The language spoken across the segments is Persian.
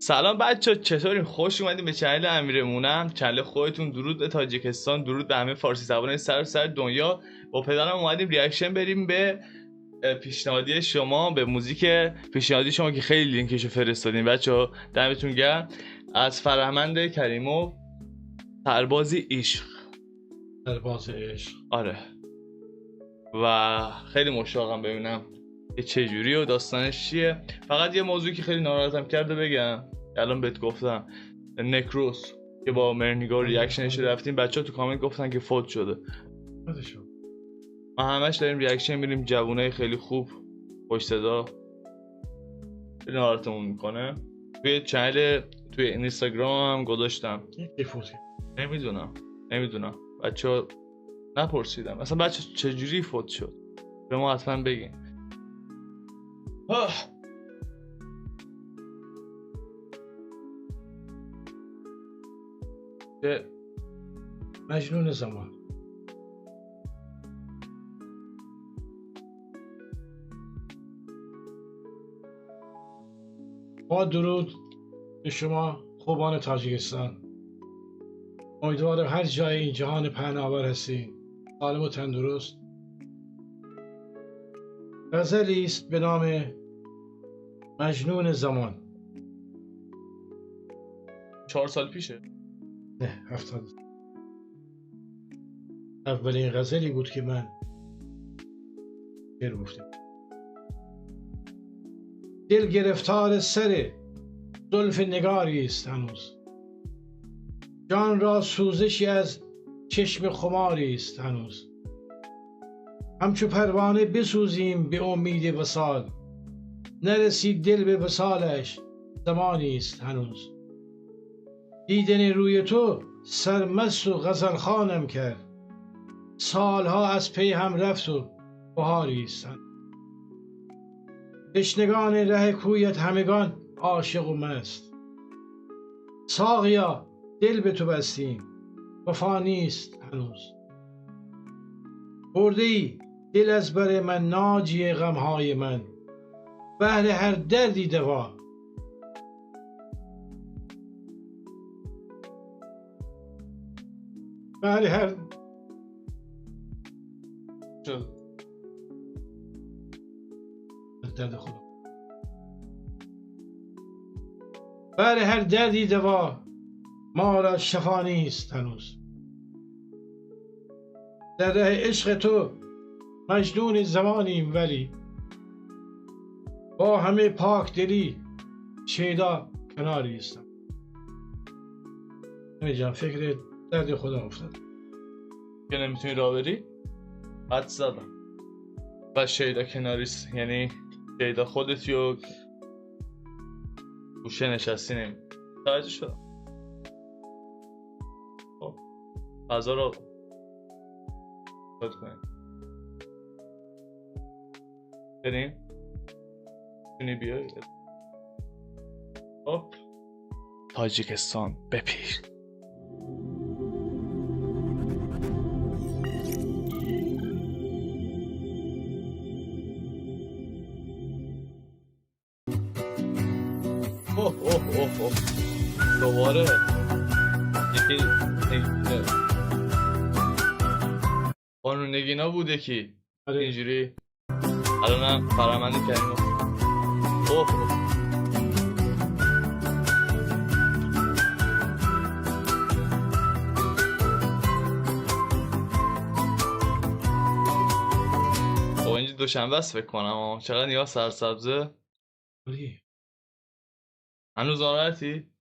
سلام بچه، چطورین؟ خوش اومدین به چنل امیرمونم، چنل خودتون. درود به تاجیکستان، درود به همه فارسی زبانان سر دنیا. با پدرم اومدیم ریاکشن بریم به پیشنهادی شما، به موزیک پیشنهادی شما که خیلی لینکشو فرستادین بچه. دمتون گرم. از فرهمند کریموف، سربازی عشق. سرباز عشق. آره، و خیلی مشتاقم ببینم چه جوری و داستانش چیه. فقط یه موضوعی که خیلی ناراحتم کرده بگم، الان بهت گفتم. نکروس که با مرنیگا ریاکشنش رفتیم، بچه‌ها تو کامنت گفتن که فوت شده. ما همش داریم ریاکشن میریم، جوونای خیلی خوب، خوش صدا، خیلی ناراحتمون میکنه. توی چنل، توی اینستاگرام هم گذاشتم. نمیدونم بچه‌ها نپرسیدم اصلا بچه چجوری فوت شد، به ما حتما بگین. مجنون زمان. با درود به شما خوبان تاجیکستان. امیدوارم هر جای این جهان پهناور هستین سالم و تندرست. غزلی است به نام مجنون زمان. 4 سال پیشه؟ نه، 70. اولین غزلی بود که من شعر گفتم. دل گرفتار سر زلف نگاری است هنوز، جان را سوزشی از چشم خماری است هنوز. همچو پروانه بسوزیم به امید وصال، نرسید دل به وصالش زمانی است هنوز. دیدن روی تو سرمست و غزل خوانم کرد، سالها از پی هم رفت و بهاری است هنوز. تشنگان ره کویت همگان عاشق و مست، ساقیا دل به تو بستیم وفا نیست هنوز. برده ای دل از بر من ناجی غمهای من، بهر هر دردی دوا. بهر هر درد خدا، بهر هر دردی دوا، ما را شفا نیست هنوز. در ره عشق تو مجنون زمانیم، ولی با همه پاک دلی شیدا کناری استم. نمی‌جان فکر درد خدا افتاد که نمیتونی راه بری؟ حد زدم. و شیدا کناریست، یعنی شیدا خودتی و گوشه نشستی. توجه شدم. خب فضا رو خود کنیم بریم. میتونی بیای؟ خب تاجیکستان بپیر. دوباره یکی قانون نگینا بوده کی اینجوری. الانم فرهمند کریموف. اینجا دوشنبه است فکر کنم. چقدر نگاه سرسبزه. هنوز ناراحتی؟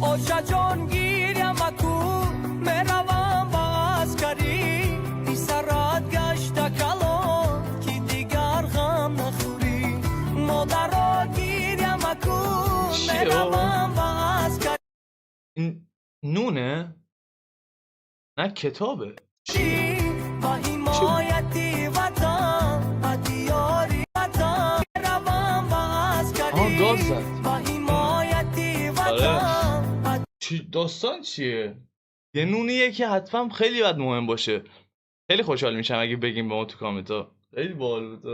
آشا جان گیریم اکو میروم باز کری، بی سرات گشت کلو کی دیگر غم نخوری. مادر گیریم اکو میروم باز کری. این نونه؟ نه کتابه. با حمایتی وطن با دیاری وطن میروم باز کری. گاز زد. با حمایتی وطن. داستان چیه؟ یه نونیه که حتما خیلی باید مهم باشه. خیلی خوشحال میشم اگه بگیم به ما تو کامنت ها. خیلی باحال بود.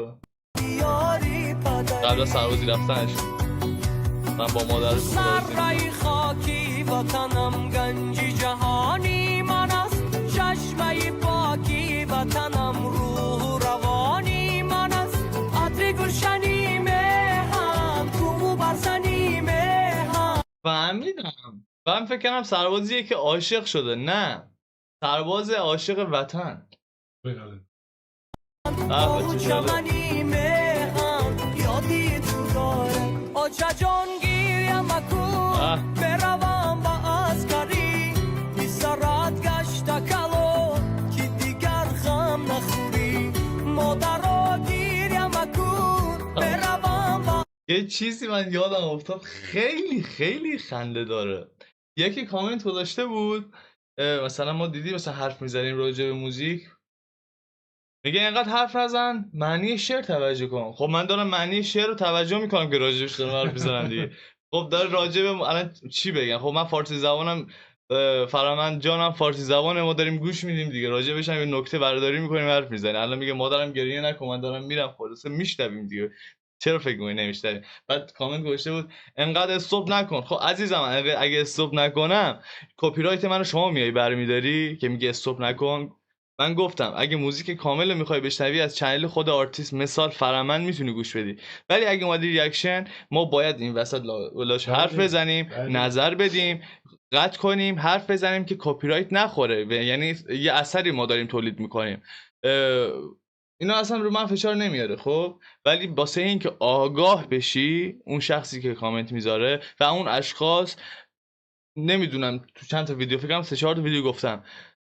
قبل از سربازی رفتنش من با مادرش سرای خاکی وطنم گنجی جهانی من است چشمه پاکی وطنم روح روانی من است عطر گلشنی مهم کومو برزنی مهم فهمیدم من فکر کنم سربازیه که عاشق شده نه سرباز عاشق وطن او چمنی مهم یادی تو داره آجا جان گیریم اکن بروم با اسکری بی سرات گشت کلو که دیگر خم نخوری مادر گیریم اکن بروم با یه چیزی من یادم افتاد خیلی خیلی خنده داره یکی کامنت گذاشته بود مثلا ما دیدی مثلا حرف میزنیم راجع به موزیک میگه اینقدر حرف نزن معنی شعر توجه کن خب من دارم معنی شعر رو توجه میکنم که راجبش دارم حرف میزنم دیگه خب داره راجع به الان چی بگم خب من فارسی زبانم فرامند جانم فارسی زبانه ما داریم گوش میدیم دیگه راجبش هم یه نکته برداری میکنیم حرف میزنیم الان میگه مادرم گریه نکن من دارم میرم خلاصه میشنویم دیگه چرا فکر می‌کنی نمیشنویم بعد کامنت گذاشته بود انقدر استوب نکن خب عزیزم اگه استوب نکنم کپی رایت منو شما میای برمیداری که میگه استوب نکن من گفتم اگه موزیک کامل میخوای بشنوی از چنل خود آرتیست مثال فرامند میتونی گوش بدی ولی اگه اومدی ریاکشن ما باید این وسط لاش حرف بزنیم نظر بدیم قطع کنیم حرف بزنیم که کپی رایت نخوره یعنی یه اثری ما داریم تولید میکنیم اینا اصلا رو من فشار نمیاره خب ولی واسه این که آگاه بشی اون شخصی که کامنت میذاره و اون اشخاص نمیدونم تو چند تا ویدیو فکرم 3-4 تا ویدیو گفتم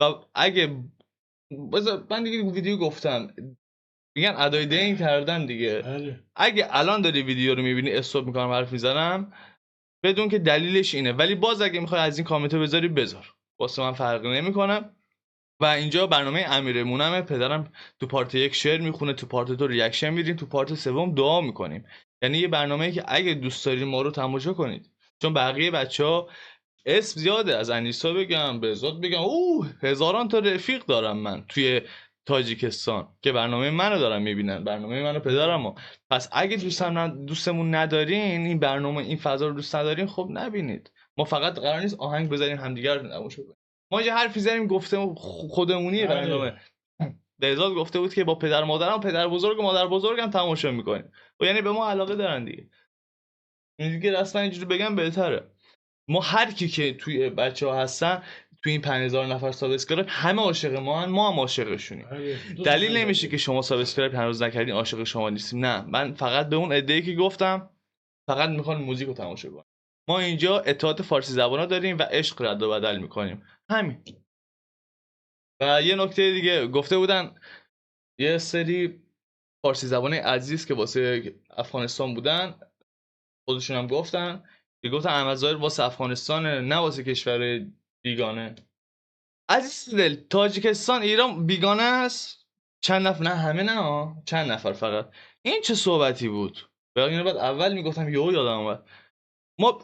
و اگه من دیگه ویدیو گفتم میگن ادای دین کردن دیگه اگه الان داری ویدیو رو میبینی استوب میکنم حرف میزنم بدون که دلیلش اینه ولی باز اگه میخوای از این کامنت رو بذاری بذار واسه من فرقی نمیکنه و اینجا برنامه امیرمونمه پدرم تو پارت 1 شعر میخونه تو پارت 2 ریاکشن میدیم تو پارت 3 دعا میکنیم یعنی یه برنامه‌ای که اگه دوست دارید ما رو تماشا کنید چون بقیه بچه‌ها اسم زیاده از انیسا بگم بهزاد بگم هزاران تا رفیق دارم من توی تاجیکستان که برنامه منو دارن میبینن برنامه منو پدرمو پس اگه دوستمون ندارین این برنامه این فضا رو دوست ندارین خب نبینید ما فقط قرار نیست آهنگ بذاریم همدیگه رو تماشا کنیم ما یه حرفی زدیم گفتم خودمونی برنامه بهزاد گفته بود که با پدر مادرم پدر بزرگ و مادر بزرگم تماشا میکنیم و یعنی به ما علاقه دارن دیگه دیگه رسما اینجوری بگم بهتره ما هر کی که توی بچه‌ها هستن توی این 5000 نفر سابسکرایب همه عاشق ما هم عاشقشونیم دلیل نمیشه که شما سابسکرایب هنوز نکردین عاشق شما نیستیم نه من فقط به اون عده‌ای که گفتم فقط میخوان موزیک رو تماشا کنن ما اینجا اتحاد فارسی زبانا داریم و عشق رد و بدل میکنیم همین و یه نکته دیگه گفته بودن یه سری فارسی زبانه عزیز که واسه افغانستان بودن خودشون هم گفتن که گفتن احمد ظاهر واسه افغانستان نه واسه کشور بیگانه عزیز دل تاجیکستان ایران بیگانه است چند نفر نه همه نه چند نفر فقط این چه صحبتی بود اینو بعد اول میگفتم یادم اومد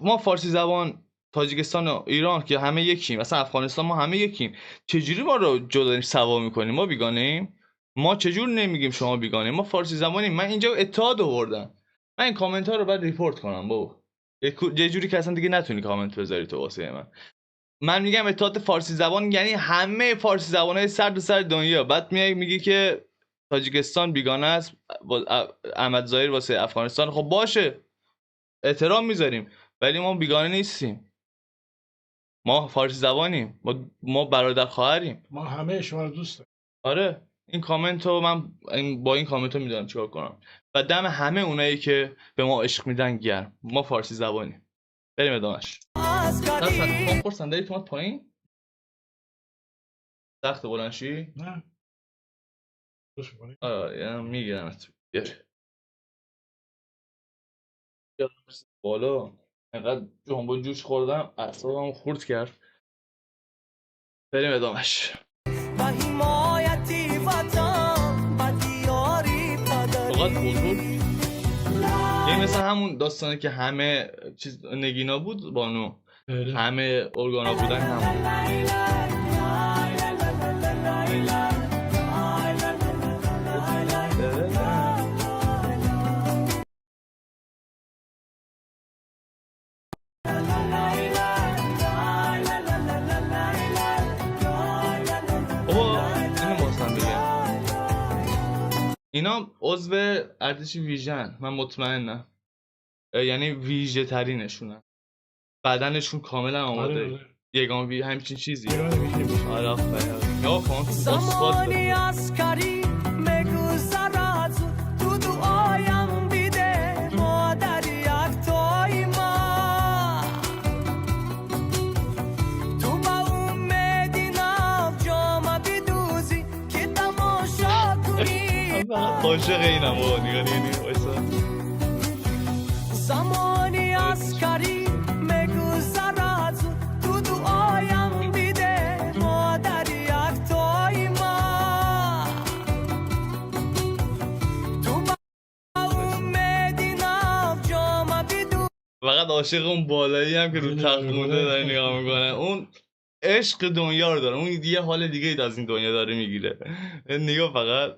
ما فارسی زبان تاجیکستان و ایران که همه یکیم مثلا افغانستان ما همه یکیم چجوری ما رو جدا سوا میکنیم ما بیگانه ایم ما چجور نمیگیم شما بیگانه ایم ما فارسی زبانیم من اینجا اتحاد آوردم من این کامنت ها رو بعد ریپورت کنم بابا یه جوری که اصلا دیگه نتونی کامنت بذاری تو واسه من میگم اتحاد فارسی زبان یعنی همه فارسی زبان‌های سر دنیا بعد میگی که تاجیکستان بیگانه است احمد ظاهر واسه افغانستان خب باشه احترام میذاریم ولی ما بیگانه نیستیم ما فارسی زبانیم ما برادر خواهریم ما همه شما رو دوست داریم آره این کامنت رو من با این کامنت رو میدونم چیکار کنم و دم همه اونایی که به ما عشق میدن گرم ما فارسی زبانیم بریم ادامهش دستم خورد صندلی تو پایین سخت بلنشی نه خوش کنی آره میگیرم بالا اینقدر جنبو جوش خوردم اعصابم خورد کرد بریم ادامهش و حمایتی وطن و دیاری فقط پدری بزرگ یه مثل همون داستانی که همه چیز نگینا بود بانو همه ارگانا بودن همون اینا عضو ارتش ویژن، من مطمئنم. یعنی ویژه ترینشونن، بدنشون کاملا آماده. آره. یگان همچین چیزی. ایران ویژه میشه. آره آفرین. یا کن زمانی عسکری میگذرد تو دعایم بیده مادر یکتای ما تو با اومدی نو جام بیدوزی که تماشا کنی عاشق اینم بابا. نگاه وایسا. زمانی عسکری میگذرد تو دعایم بیده مادر یکتای ما تو با اومدی نو جام بیدوزی فقط عاشق اون بالایی هم که رو تخت مونده داره نگاه میکنه. اون عشق دنیا رو داره. اون یه حال دیگه از این دنیا داره میگیره. نگاه فقط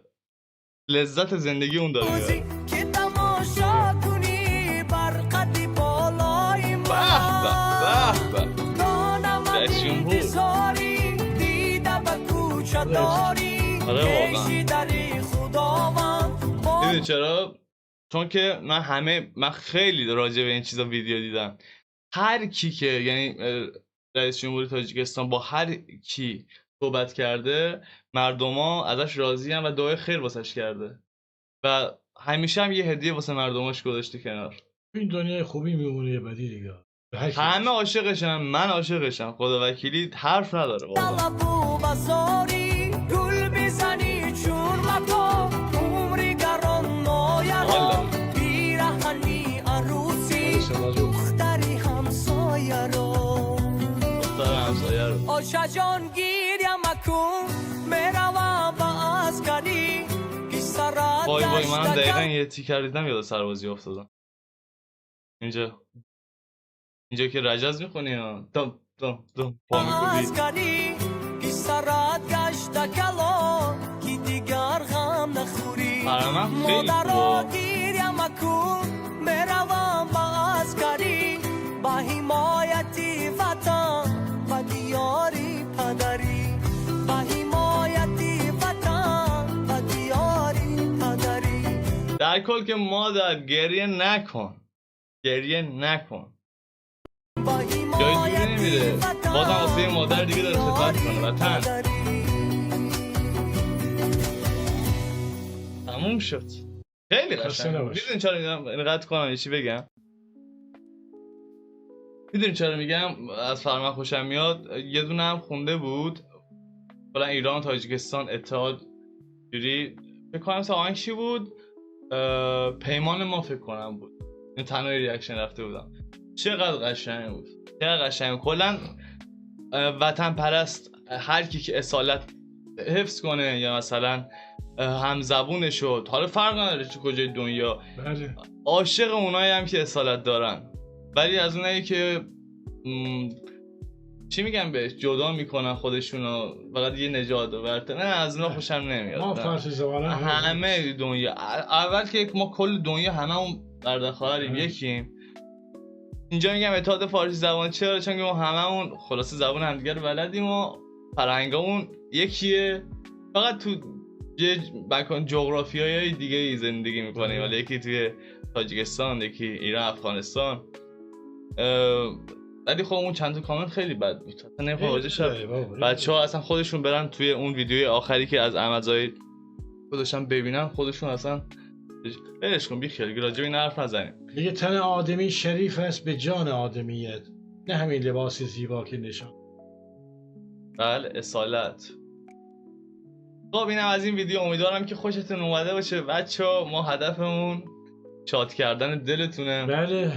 لذت زندگی اون داره میگیره. که تماشا کنی برقدی بالای ما به به به به. دانم انتظاری دیده به کوچه داری آره واقعا. کشی داری خداوند میدونی چرا؟ چون که من خیلی راجع به این چیزا ویدیو دیدم. هر کی که یعنی رئیس جمهوری تاجیکستان با هر کی صحبت کرده مردما ازش راضی ان و دعای خیر واسش کرده و همیشه هم یه هدیه واسه مردماش گذاشته کنار. این دنیای خوبی میمونه یه بدی دیگه. همه عاشقشن، من عاشقشم، خدا وکیلی حرف نداره واقعا. طلبو بزاری گل بزنی چون مکا عمری گران نایرا بیرهنی عروسی دختری همسایه رو آشا جان گیریم مکن میروم با عسکری که سرات وای وای منم دقیقا گشتگم یه تیکر دیدم یاد سربازی افتادم. اینجا که رجز میخونی ها دم دم دم پا میکنی. عسکری که سرات گشتگلو که دیگر غم نخوری من خیلی مادرها گیریم مکن میروم با عسکری با حمایتی وطن و دیاری پدری با حمایتی وطن و دیاری پدری در کل که مادر گریه نکن، گریه نکن، با جای دیگه نمیره. بازم واسه مادر دیگه داره خدمت کنه وطن. تموم شد. خیلی قشنگ. میدونی چرا اینقدر کنم یه چی بگم؟ میدونی چرا میگم از فرمان خوشم میاد؟ یه دونه هم خونده بود کلا ایران تاجیکستان اتحاد جوری فکر کنم آهنگ چی بود؟ پیمان ما فکر کنم بود. این تنهایی ریاکشن رفته بودم. چقدر قشنگ بود، چقدر قشنگ. کلا وطن پرست هر کی که اصالت حفظ کنه یا مثلا هم زبون شد، حالا فرق نداره چه کجای دنیا، بله. عاشق اونایی هم که اصالت دارن، ولی از اونایی که چی میگم بهش جدا میکنن خودشونو فقط یه نژاد ورته، نه از اونا خوشم نمیاد. ما فارسی زبانه همه دنیا اول که ما کل دنیا هممون برادر خواهریم یکیم. اینجا میگم اتحاد فارسی زبان چرا؟ چون که ما هممون خلاصه زبان همدیگه رو بلدیم و فرهنگامون یکیه، فقط تو مکان جغرافیای دیگه ای زندگی میکنیم. ولی یکی توی تاجیکستان، یکی ایران، افغانستان. ولی خب اون چند تا کامنت خیلی بد بود. اصلا نمیخوام راجعش بچه‌ها اصلا خودشون برن توی اون ویدیوی آخری که از احمد زاهد خودشون ببینن، خودشون اصلا بلش کن بیخیال راجع به این حرف نزنیم. میگه تن آدمی شریف است به جان آدمیت، نه همین لباس زیبا که نشان. بله اصالت. خب اینم از این ویدیو، امیدوارم که خوشتون اومده باشه بچه‌ها. ما هدفمون شاد کردن دلتونه. بله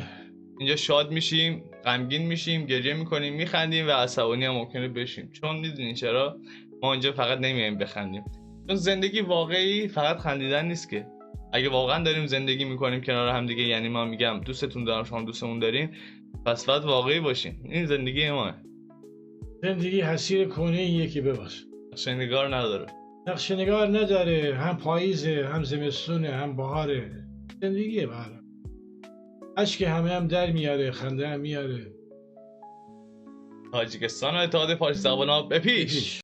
اینجا شاد میشیم، غمگین میشیم، گریه میکنیم، میخندیم و عصبانی هم ممکنه بشیم. چون میدونین چرا؟ ما اینجا فقط نمیایم بخندیم. چون زندگی واقعی فقط خندیدن نیست که. اگه واقعا داریم زندگی میکنیم کنار هم دیگه، یعنی ما میگم دوستتون دارم شما دوستمون داریم، پس باید واقعی باشیم. این زندگی ماه. زندگی حسیر کنه یکی بباش، نقشه‌نگار نداره. نقشه‌نگار نداره، هم پاییزه هم زمستونه هم بهاره. زندگیه بهاره، اشک همه هم در میاره، خنده هم میاره. تاجیکستان و اتحاد فارسی زبان‌ها به پیش.